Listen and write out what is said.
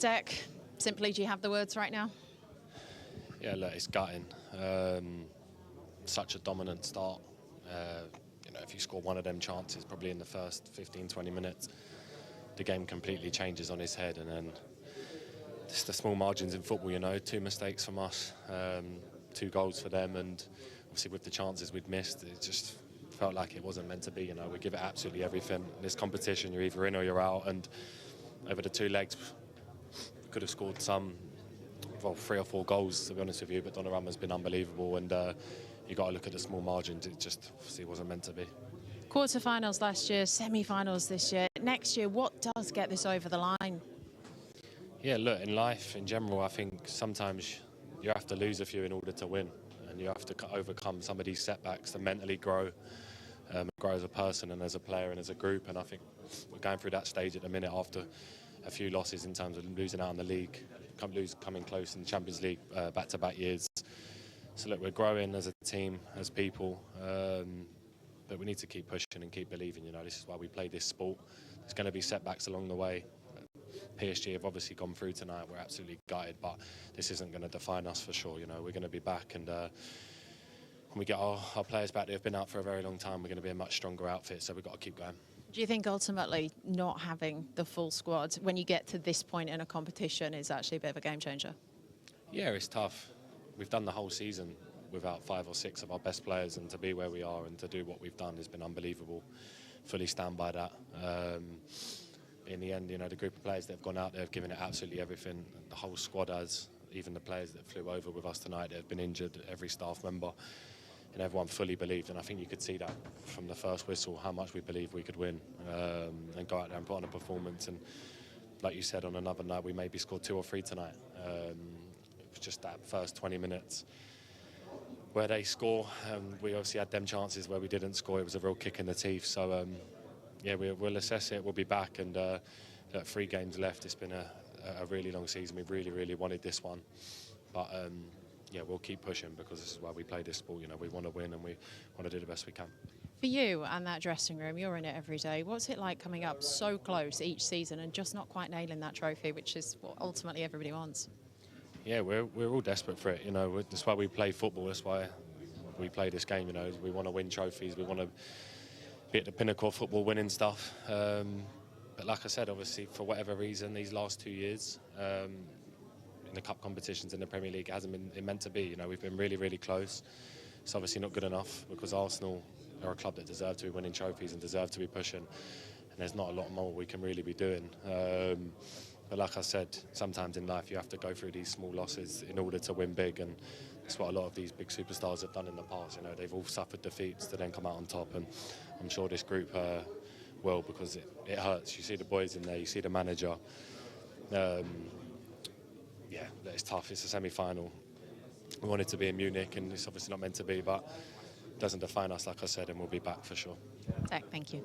Dec, simply, do you have the words right now? Yeah, look, it's gutting. Such a dominant start. If you score one of them chances, probably in the first 15, 20 minutes, the game completely changes on his head. And then just the small margins in football, 2 mistakes from us, 2 goals for them. And obviously with the chances we'd missed, it just felt like it wasn't meant to be. We give it absolutely everything. In this competition, you're either in or you're out. And over the 2 legs, could have scored 3 or 4 goals, to be honest with you, but Donnarumma's been unbelievable, and you got to look at the small margins. It just obviously wasn't meant to be. Quarterfinals last year, semi-finals this year. Next year, what does get this over the line? Yeah, look, in life, in general, I think sometimes you have to lose a few in order to win, and you have to overcome some of these setbacks to mentally grow as a person and as a player and as a group. And I think we're going through that stage at the minute after a few losses in terms of losing out in the league, coming close in the Champions League back-to-back years. So look, we're growing as a team, as people, but we need to keep pushing and keep believing. This is why we play this sport. There's going to be setbacks along the way. PSG have obviously gone through tonight. We're absolutely gutted, but this isn't going to define us for sure. We're going to be back, and when we get our players back that have been out for a very long time, we're going to be a much stronger outfit, so we've got to keep going. Do you think ultimately not having the full squad when you get to this point in a competition is actually a bit of a game changer? Yeah, it's tough. We've done the whole season without 5 or 6 of our best players, and to be where we are and to do what we've done has been unbelievable. Fully stand by that. In the end, the group of players that have gone out there have given it absolutely everything. The whole squad has, even the players that flew over with us tonight that have been injured, every staff member. And everyone fully believed, and I think you could see that from the first whistle, how much we believed we could win and go out there and put on a performance. And like you said, on another night, we maybe scored 2 or 3 tonight. It was just that first 20 minutes where they score. We obviously had them chances where we didn't score. It was a real kick in the teeth. So, yeah, we'll assess it. We'll be back, and 3 games left. It's been a really long season. We really, really wanted this one. But yeah, we'll keep pushing because this is why we play this sport. We want to win and we want to do the best we can. For you and that dressing room, you're in it every day. What's it like coming up so close each season and just not quite nailing that trophy, which is what ultimately everybody wants? Yeah, we're all desperate for it. That's why we play football. That's why we play this game. We want to win trophies. We want to be at the pinnacle of football, winning stuff. But like I said, obviously, for whatever reason, these last 2 years, in the cup competitions in the Premier League, it hasn't been meant to be. We've been really, really close. It's obviously not good enough because Arsenal are a club that deserve to be winning trophies and deserve to be pushing. And there's not a lot more we can really be doing. But like I said, sometimes in life you have to go through these small losses in order to win big, and that's what a lot of these big superstars have done in the past. They've all suffered defeats to then come out on top, and I'm sure this group will, because it hurts. You see the boys in there, you see the manager. Yeah, it's tough. It's a semi-final. We wanted to be in Munich, and it's obviously not meant to be, but it doesn't define us, like I said, and we'll be back for sure. Zach, thank you.